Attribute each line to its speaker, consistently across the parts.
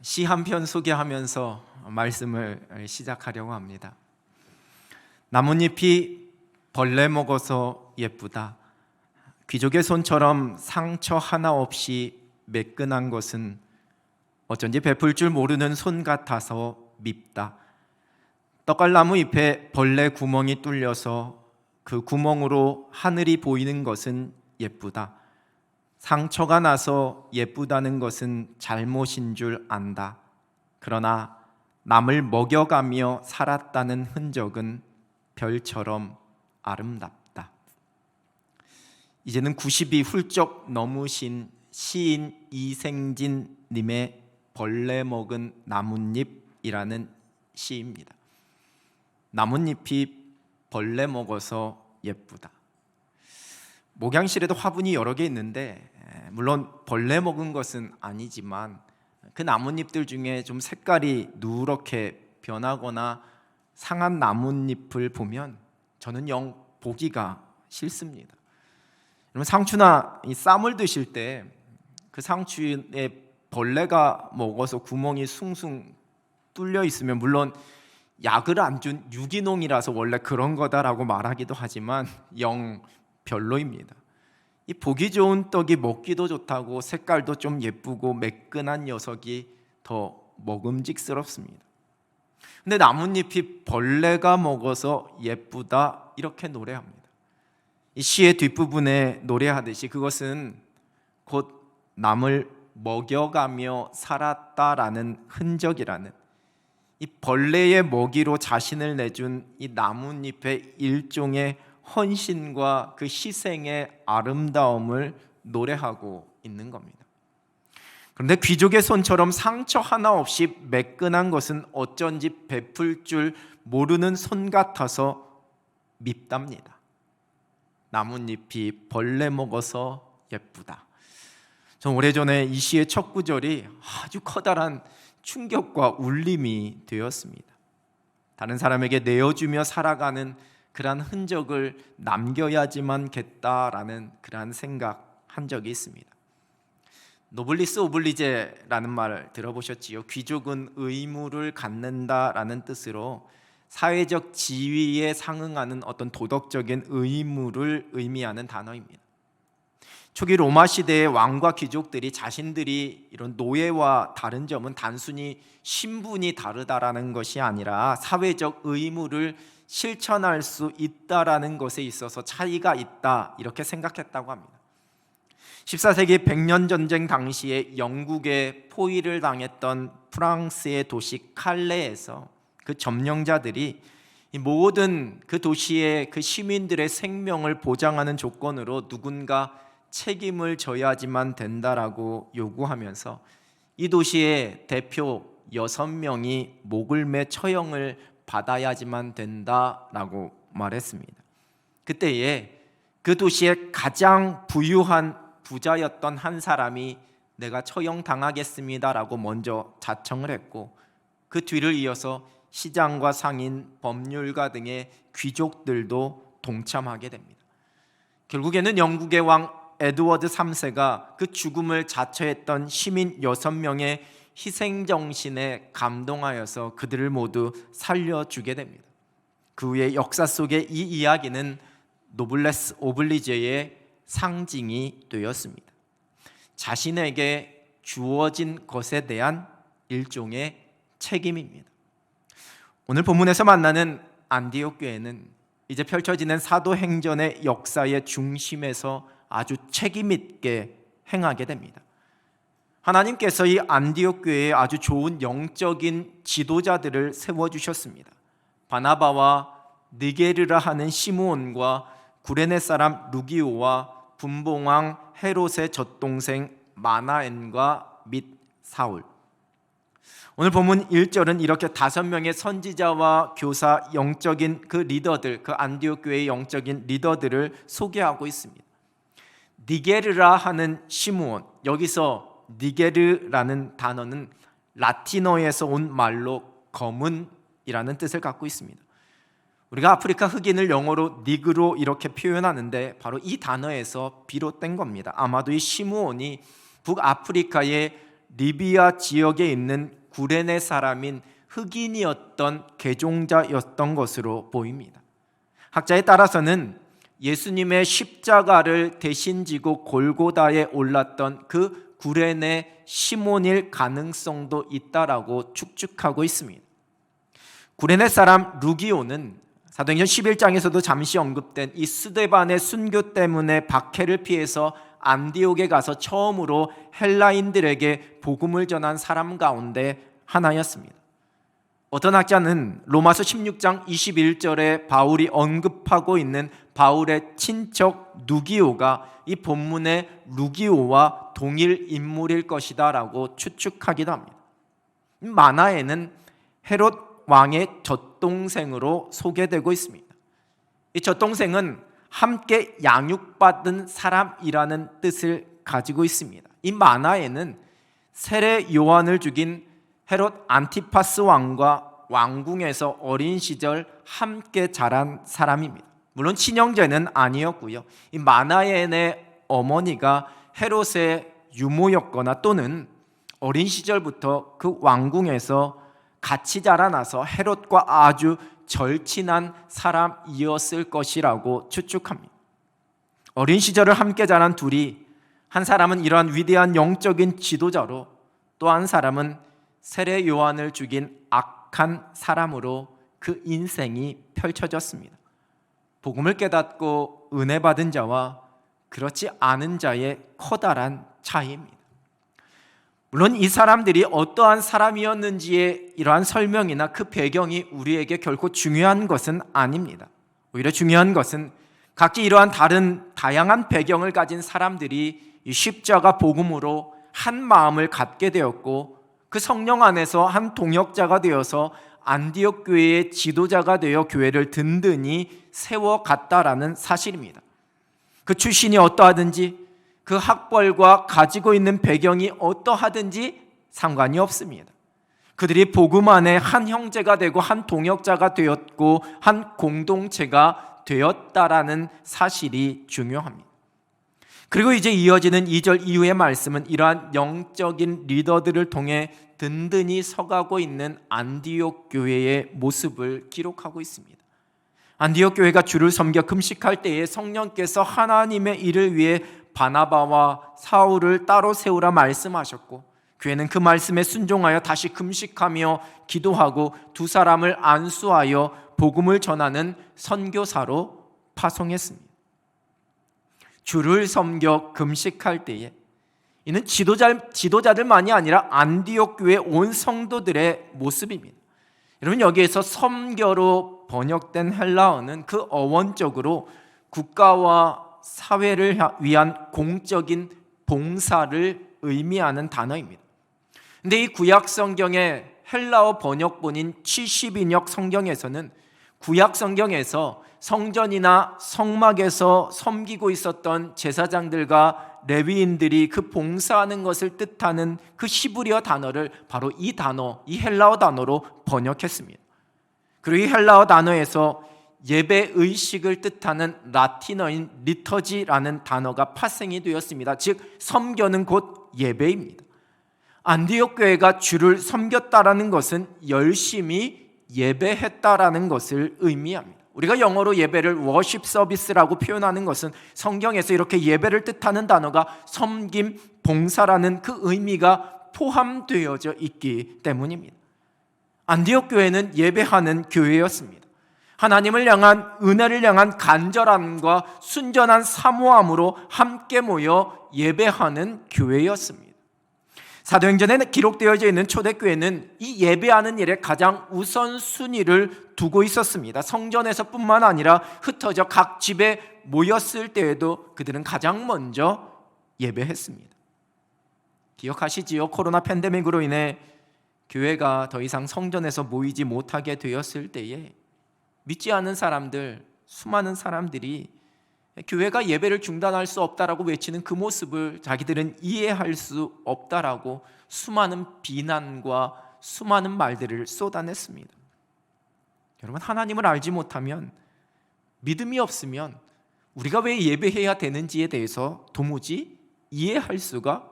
Speaker 1: 시 한 편 소개하면서 말씀을 시작하려고 합니다. 나뭇잎이 벌레 먹어서 예쁘다. 귀족의 손처럼 상처 하나 없이 매끈한 것은 어쩐지 베풀 줄 모르는 손 같아서 밉다. 떡갈나무 잎에 벌레 구멍이 뚫려서 그 구멍으로 하늘이 보이는 것은 예쁘다. 상처가 나서 예쁘다는 것은 잘못인 줄 안다. 그러나 남을 먹여가며 살았다는 흔적은 별처럼 아름답다. 이제는 90이 훌쩍 넘으신 시인 이생진 님의 벌레 먹은 나뭇잎이라는 시입니다. 나뭇잎이 벌레 먹어서 예쁘다. 목양실에도 화분이 여러 개 있는데 물론 벌레 먹은 것은 아니지만 그 나뭇잎들 중에 좀 색깔이 누렇게 변하거나 상한 나뭇잎을 보면 저는 영 보기가 싫습니다. 여러분, 상추나 이 쌈을 드실 때 그 상추에 벌레가 먹어서 구멍이 숭숭 뚫려 있으면 물론 약을 안 준 유기농이라서 원래 그런 거다라고 말하기도 하지만 영 별로입니다. 이 보기 좋은 떡이 먹기도 좋다고 색깔도 좀 예쁘고 매끈한 녀석이 더 먹음직스럽습니다. 근데 나뭇잎이 벌레가 먹어서 예쁘다 이렇게 노래합니다. 이 시의 뒷부분에 노래하듯이 그것은 곧 남을 먹여가며 살았다라는 흔적이라는 이 벌레의 먹이로 자신을 내준 이 나뭇잎의 일종의 헌신과 그 희생의 아름다움을 노래하고 있는 겁니다. 그런데 귀족의 손처럼 상처 하나 없이 매끈한 것은 어쩐지 베풀 줄 모르는 손 같아서 밉답니다. 나뭇잎이 벌레 먹어서 예쁘다. 전 오래전에 이 시의 첫 구절이 아주 커다란 충격과 울림이 되었습니다. 다른 사람에게 내어주며 살아가는 그러한 흔적을 남겨야지만 겠다라는 그러한 생각한 적이 있습니다. 노블리스 오블리제라는 말 들어보셨지요? 귀족은 의무를 갖는다라는 뜻으로 사회적 지위에 상응하는 어떤 도덕적인 의무를 의미하는 단어입니다. 초기 로마 시대의 왕과 귀족들이 자신들이 이런 노예와 다른 점은 단순히 신분이 다르다라는 것이 아니라 사회적 의무를 실천할 수 있다라는 것에 있어서 차이가 있다 이렇게 생각했다고 합니다. 14세기 백년 전쟁 당시에 영국에 포위를 당했던 프랑스의 도시 칼레에서 그 점령자들이 모든 그 도시의 그 시민들의 생명을 보장하는 조건으로 누군가 책임을 져야지만 된다라고 요구하면서 이 도시의 대표 6명이 목을 매 처형을 받아야지만 된다라고 말했습니다. 그때에 그 도시의 가장 부유한 부자였던 한 사람이 내가 처형당하겠습니다라고 먼저 자청을 했고 그 뒤를 이어서 시장과 상인, 법률가 등의 귀족들도 동참하게 됩니다. 결국에는 영국의 왕 에드워드 3세가 그 죽음을 자처했던 시민 6명의 희생정신에 감동하여서 그들을 모두 살려주게 됩니다. 그 후에 역사 속에 이 이야기는 노블레스 오블리제의 상징이 되었습니다. 자신에게 주어진 것에 대한 일종의 책임입니다. 오늘 본문에서 만나는 안디옥 교회는 이제 펼쳐지는 사도행전의 역사의 중심에서 아주 책임 있게 행하게 됩니다. 하나님께서 이 안디옥 교회에 아주 좋은 영적인 지도자들을 세워주셨습니다. 바나바와 느게르라 하는 시므온과 구레네 사람 루기오와 분봉왕 헤롯의 젖동생 마나엔과 및 사울. 오늘 본문 1절은 이렇게 5명의 선지자와 교사, 영적인 그 리더들, 그 안디옥 교회의 영적인 리더들을 소개하고 있습니다. 니게르라 하는 시므온, 여기서 니게르라는 단어는 라틴어에서 온 말로 검은이라는 뜻을 갖고 있습니다. 우리가 아프리카 흑인을 영어로 니그로 이렇게 표현하는데 바로 이 단어에서 비롯된 겁니다. 아마도 이 시므온이 북아프리카의 리비아 지역에 있는 구레네 사람인 흑인이었던 개종자였던 것으로 보입니다. 학자에 따라서는 예수님의 십자가를 대신 지고 골고다에 올랐던 그 구레네 시몬일 가능성도 있다라고 축축하고 있습니다. 구레네 사람 루기오는 사도행전 11장에서도 잠시 언급된 이 스데반의 순교 때문에 박해를 피해서 안디옥에 가서 처음으로 헬라인들에게 복음을 전한 사람 가운데 하나였습니다. 어떤 학자는 로마서 16장 21절에 바울이 언급하고 있는 바울의 친척 루기오가 이 본문의 루기오와 동일 인물일 것이다 라고 추측하기도 합니다. 만화에는 헤롯 왕의 젖동생으로 소개되고 있습니다. 이 젖동생은 함께 양육받은 사람이라는 뜻을 가지고 있습니다. 이 만화에는 세례 요한을 죽인 헤롯 안티파스 왕과 왕궁에서 어린 시절 함께 자란 사람입니다. 물론 친형제는 아니었고요. 이 마나엔의 어머니가 헤롯의 유모였거나 또는 어린 시절부터 그 왕궁에서 같이 자라나서 헤롯과 아주 절친한 사람이었을 것이라고 추측합니다. 어린 시절을 함께 자란 둘이, 한 사람은 이러한 위대한 영적인 지도자로, 또 한 사람은 세례 요한을 죽인 악한 사람으로 그 인생이 펼쳐졌습니다. 복음을 깨닫고 은혜 받은 자와 그렇지 않은 자의 커다란 차이입니다. 물론 이 사람들이 어떠한 사람이었는지의 이러한 설명이나 그 배경이 우리에게 결코 중요한 것은 아닙니다. 오히려 중요한 것은 각기 이러한 다양한 배경을 가진 사람들이 이 십자가 복음으로 한 마음을 갖게 되었고, 그 성령 안에서 한 동역자가 되어서 안디옥 교회의 지도자가 되어 교회를 든든히 세워갔다라는 사실입니다. 그 출신이 어떠하든지, 그 학벌과 가지고 있는 배경이 어떠하든지 상관이 없습니다. 그들이 복음 안에 한 형제가 되고 한 동역자가 되었고 한 공동체가 되었다라는 사실이 중요합니다. 그리고 이제 이어지는 2절 이후의 말씀은 이러한 영적인 리더들을 통해 든든히 서가고 있는 안디옥 교회의 모습을 기록하고 있습니다. 안디옥 교회가 주를 섬겨 금식할 때에 성령께서 하나님의 일을 위해 바나바와 사울을 따로 세우라 말씀하셨고, 교회는 그 말씀에 순종하여 다시 금식하며 기도하고 두 사람을 안수하여 복음을 전하는 선교사로 파송했습니다. 주를 섬겨 금식할 때에 이는 지도자들만이 아니라 안디옥 교회 온 성도들의 모습입니다. 여러분, 여기에서 섬겨로 번역된 헬라어는 그 어원적으로 국가와 사회를 위한 공적인 봉사를 의미하는 단어입니다. 근데 이 구약 성경의 헬라어 번역본인 70인역 성경에서는 구약 성경에서 성전이나 성막에서 섬기고 있었던 제사장들과 레위인들이 그 봉사하는 것을 뜻하는 그 히브리어 단어를 바로 이 헬라어 단어로 번역했습니다. 그리고 이 헬라어 단어에서 예배 의식을 뜻하는 라틴어인 리터지라는 단어가 파생이 되었습니다. 즉 섬겨는 곧 예배입니다. 안디옥 교회가 주를 섬겼다라는 것은 열심히 예배했다라는 것을 의미합니다. 우리가 영어로 예배를 워십 서비스라고 표현하는 것은 성경에서 이렇게 예배를 뜻하는 단어가 섬김, 봉사라는 그 의미가 포함되어져 있기 때문입니다. 안디옥 교회는 예배하는 교회였습니다. 하나님을 향한 은혜를 향한 간절함과 순전한 사모함으로 함께 모여 예배하는 교회였습니다. 사도행전에 기록되어져 있는 초대교회는 이 예배하는 일에 가장 우선순위를 두고 있었습니다. 성전에서뿐만 아니라 흩어져 각 집에 모였을 때에도 그들은 가장 먼저 예배했습니다. 기억하시지요? 코로나 팬데믹으로 인해 교회가 더 이상 성전에서 모이지 못하게 되었을 때에 믿지 않은 사람들, 수많은 사람들이 교회가 예배를 중단할 수 없다라고 외치는 그 모습을 자기들은 이해할 수 없다라고 수많은 비난과 수많은 말들을 쏟아냈습니다. 여러분, 하나님을 알지 못하면, 믿음이 없으면 우리가 왜 예배해야 되는지에 대해서 도무지 이해할 수가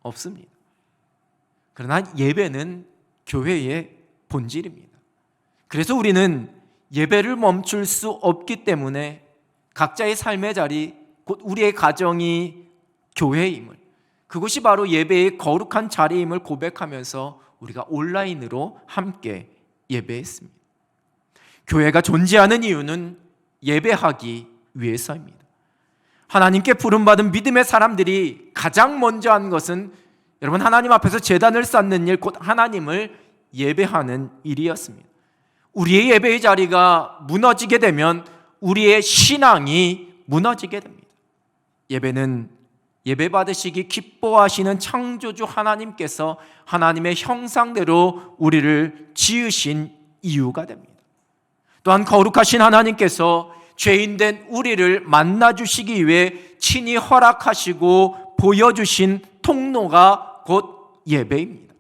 Speaker 1: 없습니다. 그러나 예배는 교회의 본질입니다. 그래서 우리는 예배를 멈출 수 없기 때문에 각자의 삶의 자리, 곧 우리의 가정이 교회임을, 그것이 바로 예배의 거룩한 자리임을 고백하면서 우리가 온라인으로 함께 예배했습니다. 교회가 존재하는 이유는 예배하기 위해서입니다. 하나님께 부름받은 믿음의 사람들이 가장 먼저 한 것은 여러분, 하나님 앞에서 제단을 쌓는 일, 곧 하나님을 예배하는 일이었습니다. 우리의 예배의 자리가 무너지게 되면 우리의 신앙이 무너지게 됩니다. 예배는 예배받으시기 기뻐하시는 창조주 하나님께서 하나님의 형상대로 우리를 지으신 이유가 됩니다. 또한 거룩하신 하나님께서 죄인된 우리를 만나주시기 위해 친히 허락하시고 보여주신 통로가 곧 예배입니다.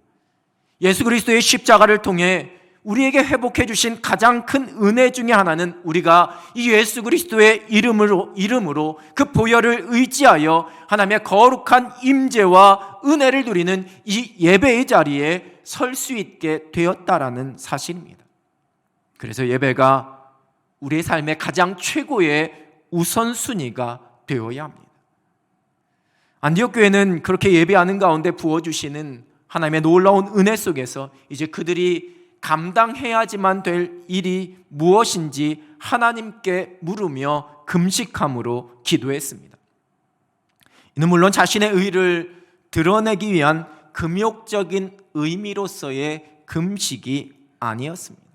Speaker 1: 예수 그리스도의 십자가를 통해 우리에게 회복해 주신 가장 큰 은혜 중에 하나는 우리가 이 예수 그리스도의 이름으로 그 보혈을 의지하여 하나님의 거룩한 임재와 은혜를 누리는 이 예배의 자리에 설 수 있게 되었다라는 사실입니다. 그래서 예배가 우리의 삶의 가장 최고의 우선순위가 되어야 합니다. 안디옥 교회는 그렇게 예배하는 가운데 부어주시는 하나님의 놀라운 은혜 속에서 이제 그들이 감당해야지만 될 일이 무엇인지 하나님께 물으며 금식함으로 기도했습니다. 이는 물론 자신의 의를 드러내기 위한 금욕적인 의미로서의 금식이 아니었습니다.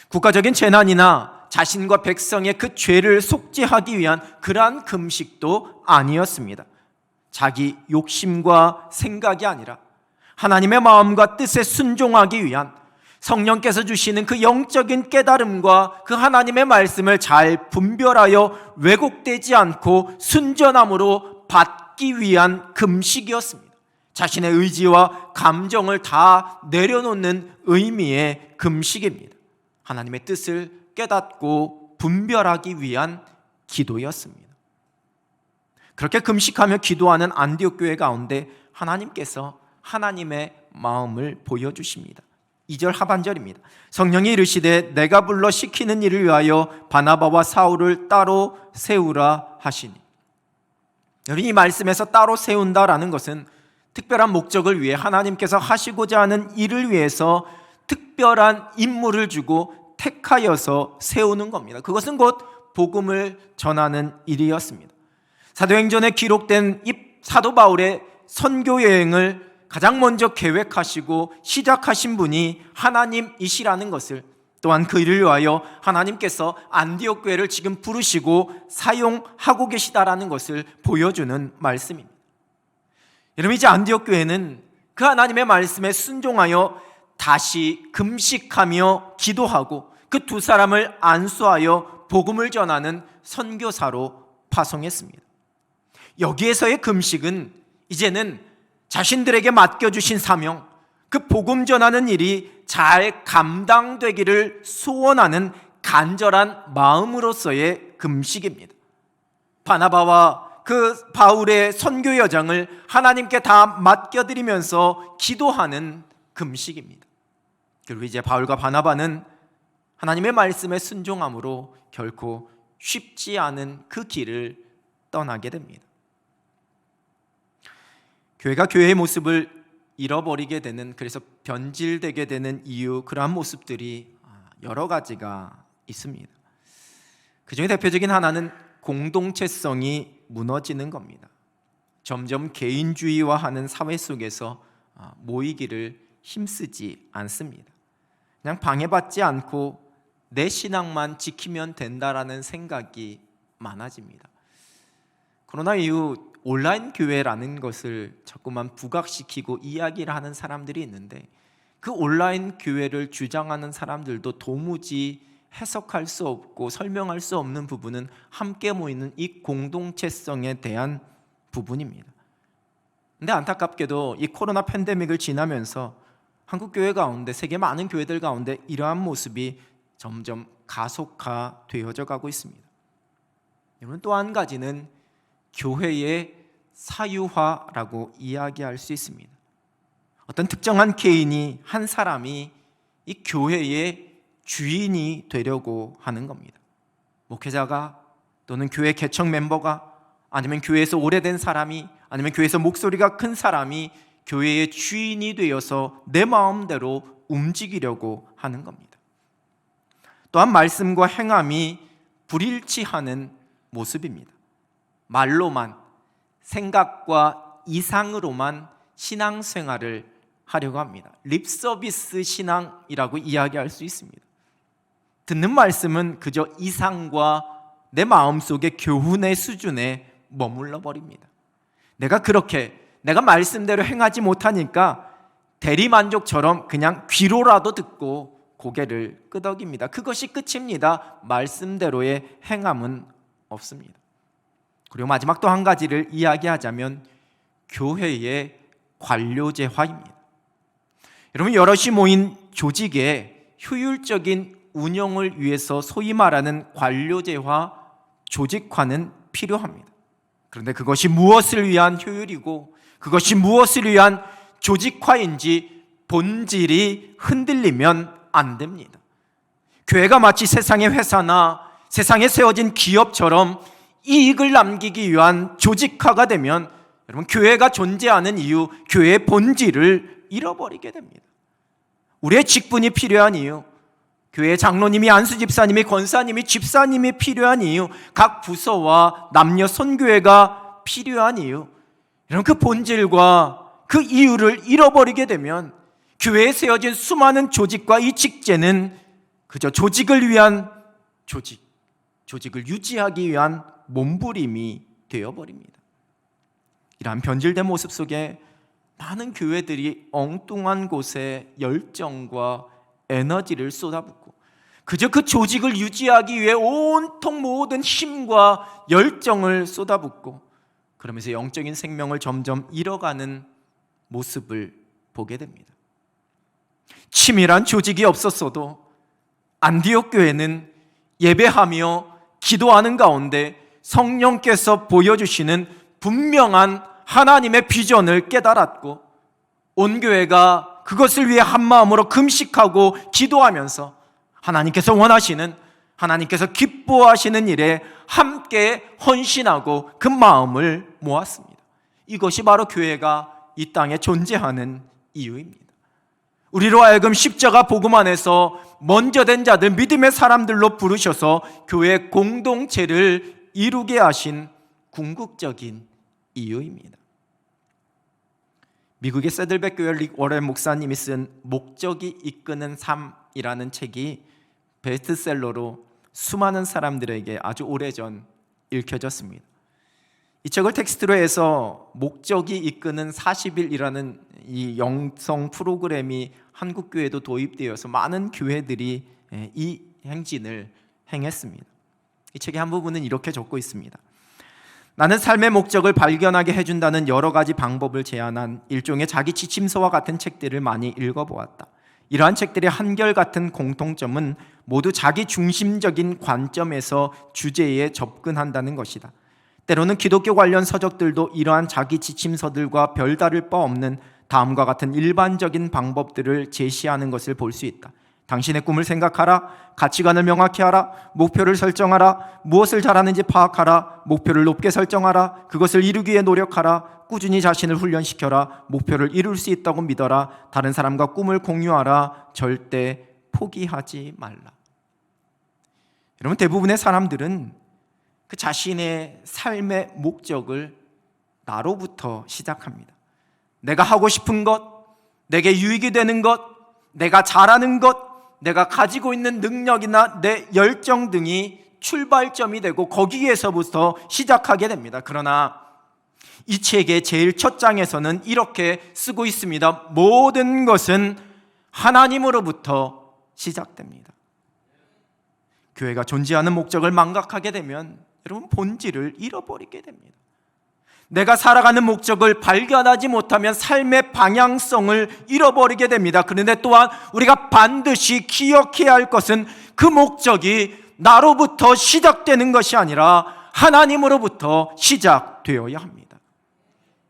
Speaker 1: 국가적인 재난이나 자신과 백성의 그 죄를 속죄하기 위한 그러한 금식도 아니었습니다. 자기 욕심과 생각이 아니라 하나님의 마음과 뜻에 순종하기 위한 성령께서 주시는 그 영적인 깨달음과 그 하나님의 말씀을 잘 분별하여 왜곡되지 않고 순전함으로 받기 위한 금식이었습니다. 자신의 의지와 감정을 다 내려놓는 의미의 금식입니다. 하나님의 뜻을 깨닫고 분별하기 위한 기도였습니다. 그렇게 금식하며 기도하는 안디옥 교회 가운데 하나님께서 하나님의 마음을 보여주십니다. 2절 하반절입니다. 성령이 이르시되 내가 불러 시키는 일을 위하여 바나바와 사울을 따로 세우라 하시니. 여러분, 이 말씀에서 따로 세운다라는 것은 특별한 목적을 위해 하나님께서 하시고자 하는 일을 위해서 특별한 임무를 주고 택하여서 세우는 겁니다. 그것은 곧 복음을 전하는 일이었습니다. 사도행전에 기록된 이 사도 바울의 선교 여행을 가장 먼저 계획하시고 시작하신 분이 하나님이시라는 것을, 또한 그 일을 위하여 하나님께서 안디옥 교회를 지금 부르시고 사용하고 계시다라는 것을 보여주는 말씀입니다. 여러분, 이제 안디옥 교회는 그 하나님의 말씀에 순종하여 다시 금식하며 기도하고 그 두 사람을 안수하여 복음을 전하는 선교사로 파송했습니다. 여기에서의 금식은 이제는 자신들에게 맡겨주신 사명, 그 복음 전하는 일이 잘 감당되기를 소원하는 간절한 마음으로서의 금식입니다. 바나바와 그 바울의 선교 여정을 하나님께 다 맡겨드리면서 기도하는 금식입니다. 그리고 이제 바울과 바나바는 하나님의 말씀에 순종함으로 결코 쉽지 않은 그 길을 떠나게 됩니다. 교회가 교회의 모습을 잃어버리게 되는, 그래서 변질되게 되는 이유, 그러한 모습들이 여러 가지가 있습니다. 그 중에 대표적인 하나는 공동체성이 무너지는 겁니다. 점점 개인주의화하는 사회 속에서 모이기를 힘쓰지 않습니다. 그냥 방해받지 않고 내 신앙만 지키면 된다라는 생각이 많아집니다. 코로나 이후 온라인 교회라는 것을 자꾸만 부각시키고 이야기를 하는 사람들이 있는데, 그 온라인 교회를 주장하는 사람들도 도무지 해석할 수 없고 설명할 수 없는 부분은 함께 모이는 이 공동체성에 대한 부분입니다. 근데 안타깝게도 이 코로나 팬데믹을 지나면서 한국 교회 가운데, 세계 많은 교회들 가운데 이러한 모습이 점점 가속화되어져 가고 있습니다. 여러분, 또 한 가지는 교회의 사유화라고 이야기할 수 있습니다. 어떤 특정한 개인이, 한 사람이 이 교회의 주인이 되려고 하는 겁니다. 목회자가, 또는 교회 개척 멤버가, 아니면 교회에서 오래된 사람이, 아니면 교회에서 목소리가 큰 사람이 교회의 주인이 되어서 내 마음대로 움직이려고 하는 겁니다. 또한 말씀과 행함이 불일치하는 모습입니다. 말로만, 생각과 이상으로만 신앙생활을 하려고 합니다. 립서비스 신앙이라고 이야기할 수 있습니다. 듣는 말씀은 그저 이상과 내 마음속의 교훈의 수준에 머물러 버립니다. 내가 말씀대로 행하지 못하니까 대리만족처럼 그냥 귀로라도 듣고 고개를 끄덕입니다. 그것이 끝입니다. 말씀대로의 행함은 없습니다. 그리고 마지막 또 한 가지를 이야기하자면 교회의 관료제화입니다. 여러분, 여럿이 모인 조직의 효율적인 운영을 위해서 소위 말하는 관료제화, 조직화는 필요합니다. 그런데 그것이 무엇을 위한 효율이고 그것이 무엇을 위한 조직화인지 본질이 흔들리면 안 됩니다. 교회가 마치 세상의 회사나 세상에 세워진 기업처럼 이익을 남기기 위한 조직화가 되면 여러분, 교회가 존재하는 이유, 교회의 본질을 잃어버리게 됩니다. 우리의 직분이 필요한 이유, 교회 장로님이, 안수집사님이, 권사님이, 집사님이 필요한 이유, 각 부서와 남녀 선교회가 필요한 이유, 여러분, 그 본질과 그 이유를 잃어버리게 되면 교회에 세워진 수많은 조직과 이 직제는 그저 조직을 위한 조직을 유지하기 위한 몸부림이 되어버립니다. 이러한 변질된 모습 속에 많은 교회들이 엉뚱한 곳에 열정과 에너지를 쏟아붓고 그저 그 조직을 유지하기 위해 온통 모든 힘과 열정을 쏟아붓고 그러면서 영적인 생명을 점점 잃어가는 모습을 보게 됩니다. 치밀한 조직이 없었어도 안디옥 교회는 예배하며 기도하는 가운데 성령께서 보여주시는 분명한 하나님의 비전을 깨달았고 온 교회가 그것을 위해 한마음으로 금식하고 기도하면서 하나님께서 원하시는, 하나님께서 기뻐하시는 일에 함께 헌신하고 그 마음을 모았습니다. 이것이 바로 교회가 이 땅에 존재하는 이유입니다. 우리로 하여금 십자가 복음 안에서 먼저 된 자들, 믿음의 사람들로 부르셔서 교회 공동체를 이루게 하신 궁극적인 이유입니다. 미국의 세들백 교회 릭 워렌 목사님이 쓴 목적이 이끄는 삶이라는 책이 베스트셀러로 수많은 사람들에게 아주 오래전 읽혀졌습니다. 이 책을 텍스트로 해서 목적이 이끄는 40일이라는 이 영성 프로그램이 한국 교회도 도입되어서 많은 교회들이 이 행진을 행했습니다. 이 책의 한 부분은 이렇게 적고 있습니다. 나는 삶의 목적을 발견하게 해준다는 여러 가지 방법을 제안한 일종의 자기 지침서와 같은 책들을 많이 읽어보았다. 이러한 책들의 한결같은 공통점은 모두 자기 중심적인 관점에서 주제에 접근한다는 것이다. 때로는 기독교 관련 서적들도 이러한 자기 지침서들과 별다를 바 없는 다음과 같은 일반적인 방법들을 제시하는 것을 볼 수 있다. 당신의 꿈을 생각하라. 가치관을 명확히 하라. 목표를 설정하라. 무엇을 잘하는지 파악하라. 목표를 높게 설정하라. 그것을 이루기 위해 노력하라. 꾸준히 자신을 훈련시켜라. 목표를 이룰 수 있다고 믿어라. 다른 사람과 꿈을 공유하라. 절대 포기하지 말라. 여러분, 대부분의 사람들은 그 자신의 삶의 목적을 나로부터 시작합니다. 내가 하고 싶은 것, 내게 유익이 되는 것, 내가 잘하는 것, 내가 가지고 있는 능력이나 내 열정 등이 출발점이 되고 거기에서부터 시작하게 됩니다. 그러나 이 책의 제일 첫 장에서는 이렇게 쓰고 있습니다. 모든 것은 하나님으로부터 시작됩니다. 교회가 존재하는 목적을 망각하게 되면 여러분, 본질을 잃어버리게 됩니다. 내가 살아가는 목적을 발견하지 못하면 삶의 방향성을 잃어버리게 됩니다. 그런데 또한 우리가 반드시 기억해야 할 것은 그 목적이 나로부터 시작되는 것이 아니라 하나님으로부터 시작되어야 합니다.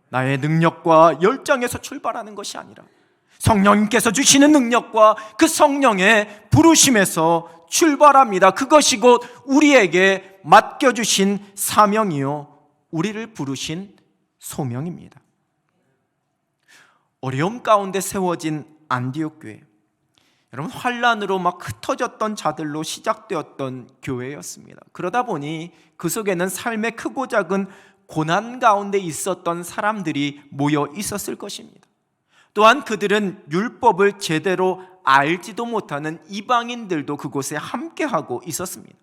Speaker 1: 나의 능력과 열정에서 출발하는 것이 아니라 성령님께서 주시는 능력과 그 성령의 부르심에서 출발합니다. 그것이 곧 우리에게 맡겨주신 사명이요, 우리를 부르신 소명입니다. 어려움 가운데 세워진 안디옥 교회, 여러분, 환란으로 막 흩어졌던 자들로 시작되었던 교회였습니다. 그러다 보니 그 속에는 삶의 크고 작은 고난 가운데 있었던 사람들이 모여 있었을 것입니다. 또한 그들은 율법을 제대로 알지도 못하는 이방인들도 그곳에 함께하고 있었습니다.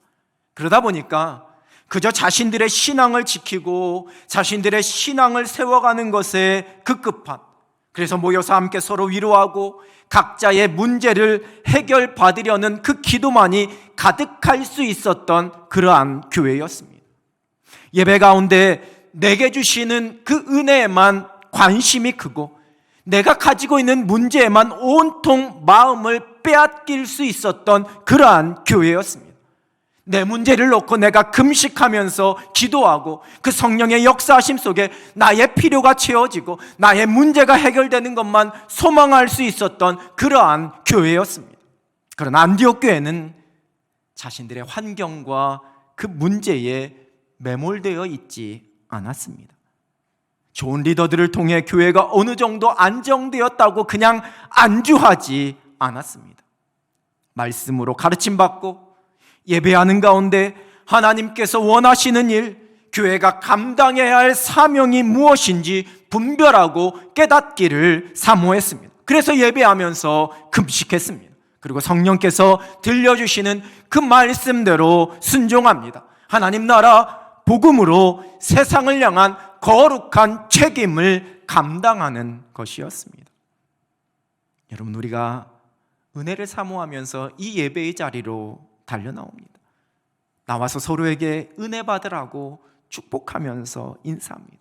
Speaker 1: 그러다 보니까 그저 자신들의 신앙을 지키고 자신들의 신앙을 세워가는 것에 급급한, 그래서 모여서 함께 서로 위로하고 각자의 문제를 해결받으려는 그 기도만이 가득할 수 있었던 그러한 교회였습니다. 예배 가운데 내게 주시는 그 은혜에만 관심이 크고 내가 가지고 있는 문제에만 온통 마음을 빼앗길 수 있었던 그러한 교회였습니다. 내 문제를 놓고 내가 금식하면서 기도하고 그 성령의 역사하심 속에 나의 필요가 채워지고 나의 문제가 해결되는 것만 소망할 수 있었던 그러한 교회였습니다. 그러나 안디옥 교회는 자신들의 환경과 그 문제에 매몰되어 있지 않았습니다. 좋은 리더들을 통해 교회가 어느 정도 안정되었다고 그냥 안주하지 않았습니다. 말씀으로 가르침받고 예배하는 가운데 하나님께서 원하시는 일, 교회가 감당해야 할 사명이 무엇인지 분별하고 깨닫기를 사모했습니다. 그래서 예배하면서 금식했습니다. 그리고 성령께서 들려주시는 그 말씀대로 순종합니다. 하나님 나라 복음으로 세상을 향한 거룩한 책임을 감당하는 것이었습니다. 여러분, 우리가 은혜를 사모하면서 이 예배의 자리로 달려나옵니다. 나와서 서로에게 은혜 받으라고 축복하면서 인사합니다.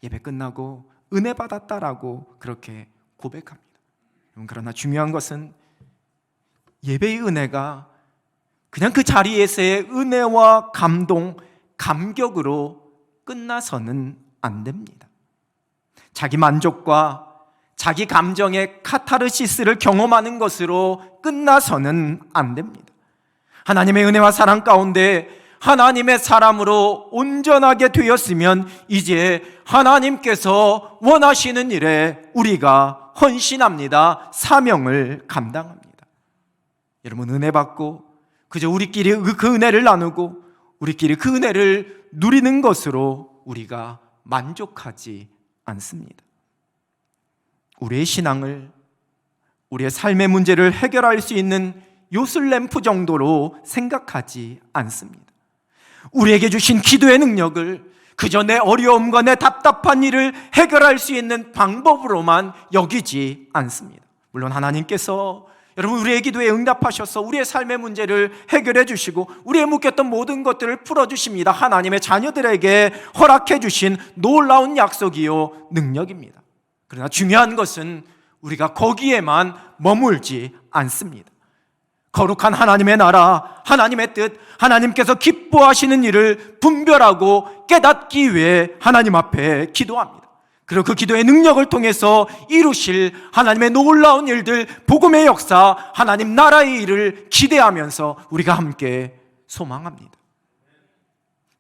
Speaker 1: 예배 끝나고 은혜 받았다라고 그렇게 고백합니다. 그러나 중요한 것은 예배의 은혜가 그냥 그 자리에서의 은혜와 감동, 감격으로 끝나서는 안 됩니다. 자기 만족과 자기 감정의 카타르시스를 경험하는 것으로 끝나서는 안 됩니다. 하나님의 은혜와 사랑 가운데 하나님의 사람으로 온전하게 되었으면 이제 하나님께서 원하시는 일에 우리가 헌신합니다. 사명을 감당합니다. 여러분, 은혜 받고 그저 우리끼리 그 은혜를 나누고 우리끼리 그 은혜를 누리는 것으로 우리가 만족하지 않습니다. 우리의 신앙을, 우리의 삶의 문제를 해결할 수 있는 요술램프 정도로 생각하지 않습니다. 우리에게 주신 기도의 능력을 그저 내 어려움과 내 답답한 일을 해결할 수 있는 방법으로만 여기지 않습니다. 물론 하나님께서 여러분 우리의 기도에 응답하셔서 우리의 삶의 문제를 해결해 주시고 우리의 묶였던 모든 것들을 풀어주십니다. 하나님의 자녀들에게 허락해 주신 놀라운 약속이요 능력입니다. 그러나 중요한 것은 우리가 거기에만 머물지 않습니다. 거룩한 하나님의 나라, 하나님의 뜻, 하나님께서 기뻐하시는 일을 분별하고 깨닫기 위해 하나님 앞에 기도합니다. 그리고 그 기도의 능력을 통해서 이루실 하나님의 놀라운 일들, 복음의 역사, 하나님 나라의 일을 기대하면서 우리가 함께 소망합니다.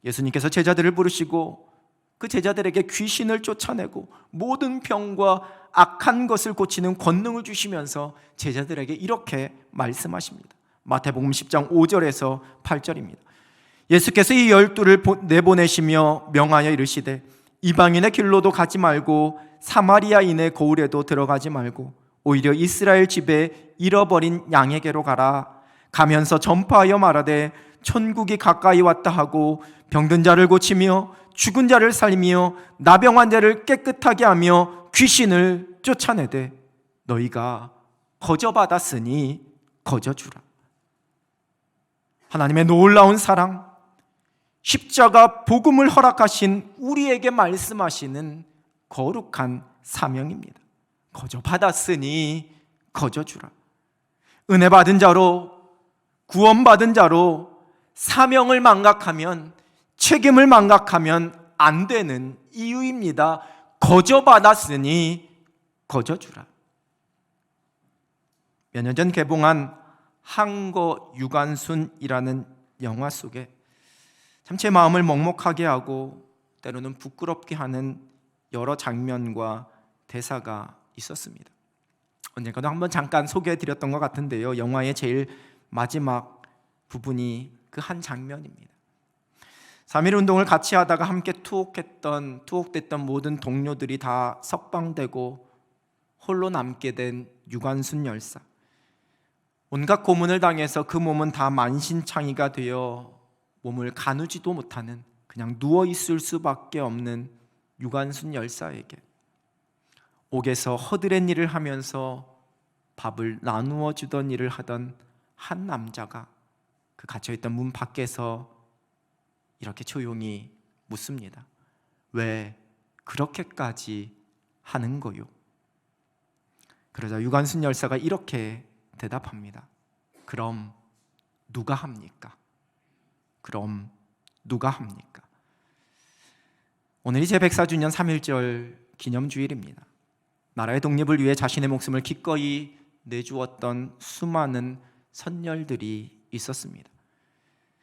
Speaker 1: 예수님께서 제자들을 부르시고 그 제자들에게 귀신을 쫓아내고 모든 병과 악한 것을 고치는 권능을 주시면서 제자들에게 이렇게 말씀하십니다. 마태복음 10장 5절에서 8절입니다. 예수께서 이 12를 내보내시며 명하여 이르시되 이방인의 길로도 가지 말고 사마리아인의 고을에도 들어가지 말고 오히려 이스라엘 집에 잃어버린 양에게로 가라. 가면서 전파하여 말하되 천국이 가까이 왔다 하고 병든 자를 고치며 죽은 자를 살리며 나병 자를 깨끗하게 하며 귀신을 쫓아내되 너희가 거저받았으니 거저주라. 하나님의 놀라운 사랑, 십자가 복음을 허락하신 우리에게 말씀하시는 거룩한 사명입니다. 거저받았으니 거저주라. 은혜 받은 자로, 구원받은 자로 사명을 망각하면, 책임을 망각하면 안 되는 이유입니다. 거저받았으니 거저주라. 몇 년 전 개봉한 항거 유관순이라는 영화 속에 참 제 마음을 먹먹하게 하고 때로는 부끄럽게 하는 여러 장면과 대사가 있었습니다. 언젠가도 한번 잠깐 소개해드렸던 것 같은데요, 영화의 제일 마지막 부분이 그 한 장면입니다. 3.1 운동을 같이 하다가 함께 투옥됐던 모든 동료들이 다 석방되고 홀로 남게 된 유관순 열사. 온갖 고문을 당해서 그 몸은 다 만신창이가 되어 몸을 가누지도 못하는, 그냥 누워있을 수밖에 없는 유관순 열사에게 옥에서 허드렛 일을 하면서 밥을 나누어 주던 일을 하던 한 남자가 그 갇혀있던 문 밖에서 이렇게 조용히 묻습니다. 왜 그렇게까지 하는 거요? 그러자 유관순 열사가 이렇게 대답합니다. 그럼 누가 합니까? 그럼 누가 합니까? 오늘이 제104주년 3.1절 기념주일입니다. 나라의 독립을 위해 자신의 목숨을 기꺼이 내주었던 수많은 선열들이 있었습니다.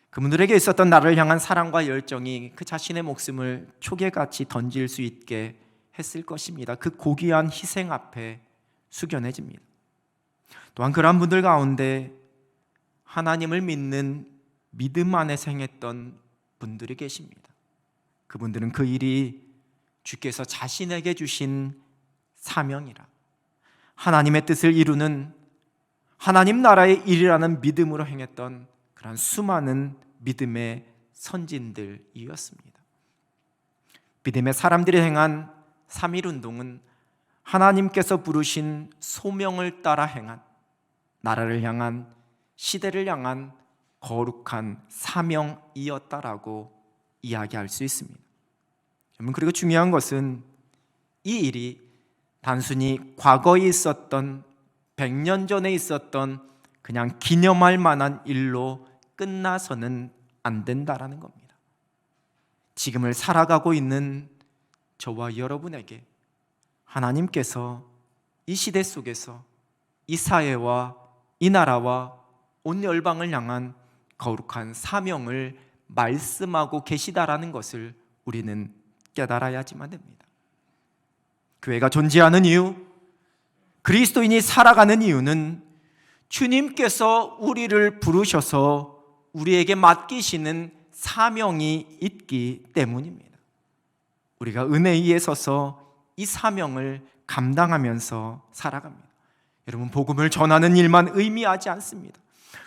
Speaker 1: 그분들에게 있었던 나라를 향한 사랑과 열정이 그 자신의 목숨을 초계같이 던질 수 있게 했을 것입니다. 그 고귀한 희생 앞에 숙연해집니다. 또한 그러한 분들 가운데 하나님을 믿는 믿음 안에 생했던 분들이 계십니다. 그분들은 그 일이 주께서 자신에게 주신 사명이라, 하나님의 뜻을 이루는 하나님 나라의 일이라는 믿음으로 행했던 그런 수많은 믿음의 선진들이었습니다. 믿음의 사람들이 행한 3.1 운동은 하나님께서 부르신 소명을 따라 행한, 나라를 향한, 시대를 향한 거룩한 사명이었다라고 이야기할 수 있습니다. 그리고 중요한 것은 이 일이 단순히 과거에 있었던 100년 전에 있었던 그냥 기념할 만한 일로 끝나서는 안 된다라는 겁니다. 지금을 살아가고 있는 저와 여러분에게 하나님께서 이 시대 속에서 이 사회와 이 나라와 온 열방을 향한 거룩한 사명을 말씀하고 계시다라는 것을 우리는 깨달아야지만 됩니다. 교회가 존재하는 이유, 그리스도인이 살아가는 이유는 주님께서 우리를 부르셔서 우리에게 맡기시는 사명이 있기 때문입니다. 우리가 은혜에 의해 서서 이 사명을 감당하면서 살아갑니다. 여러분, 복음을 전하는 일만 의미하지 않습니다.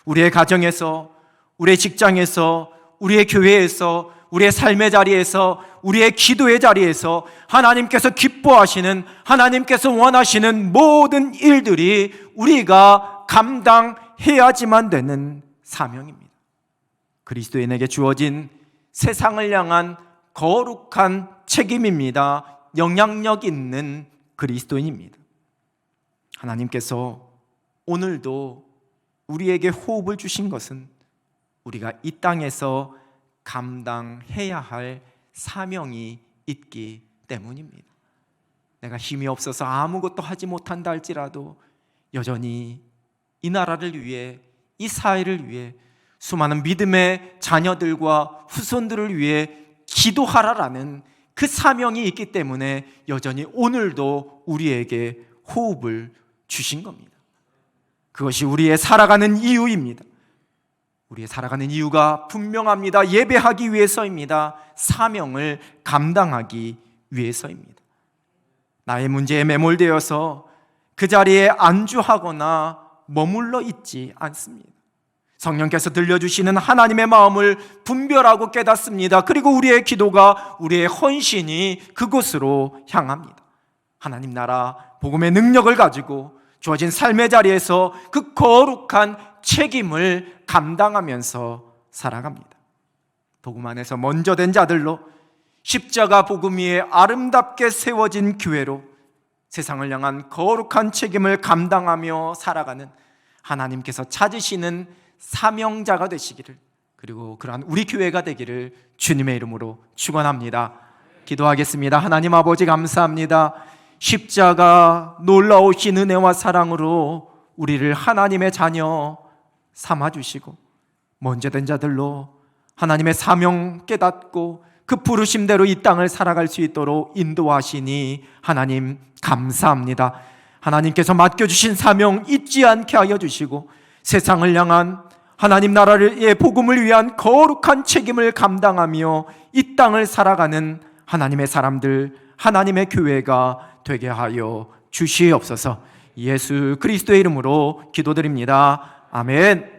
Speaker 1: 우리의 가정에서, 우리의 직장에서, 우리의 교회에서, 우리의 삶의 자리에서, 우리의 기도의 자리에서 하나님께서 기뻐하시는, 하나님께서 원하시는 모든 일들이 우리가 감당해야지만 되는 사명입니다. 그리스도인에게 주어진 세상을 향한 거룩한 책임입니다. 영향력 있는 그리스도인입니다. 하나님께서 오늘도 우리에게 호흡을 주신 것은 우리가 이 땅에서 감당해야 할 사명이 있기 때문입니다. 내가 힘이 없어서 아무것도 하지 못한다 할지라도 여전히 이 나라를 위해, 이 사회를 위해, 수많은 믿음의 자녀들과 후손들을 위해 기도하라라는 그 사명이 있기 때문에 여전히 오늘도 우리에게 호흡을 주신 겁니다. 그것이 우리의 살아가는 이유입니다. 우리의 살아가는 이유가 분명합니다. 예배하기 위해서입니다. 사명을 감당하기 위해서입니다. 나의 문제에 매몰되어서 그 자리에 안주하거나 머물러 있지 않습니다. 성령께서 들려주시는 하나님의 마음을 분별하고 깨닫습니다. 그리고 우리의 기도가, 우리의 헌신이 그곳으로 향합니다. 하나님 나라 복음의 능력을 가지고 주어진 삶의 자리에서 그 거룩한 책임을 감당하면서 살아갑니다. 복음 안에서 먼저 된 자들로, 십자가 복음 위에 아름답게 세워진 교회로 세상을 향한 거룩한 책임을 감당하며 살아가는 하나님께서 찾으시는 사명자가 되시기를, 그리고 그러한 우리 교회가 되기를 주님의 이름으로 축원합니다. 기도하겠습니다. 하나님 아버지, 감사합니다. 십자가 놀라우신 은혜와 사랑으로 우리를 하나님의 자녀 삼아주시고 먼저된 자들로 하나님의 사명 깨닫고 그 부르심대로 이 땅을 살아갈 수 있도록 인도하시니 하나님 감사합니다. 하나님께서 맡겨주신 사명 잊지 않게 하여 주시고 세상을 향한 하나님 나라의 복음을 위한 거룩한 책임을 감당하며 이 땅을 살아가는 하나님의 사람들, 하나님의 교회가 되게 하여 주시옵소서. 예수 그리스도의 이름으로 기도드립니다. 아멘.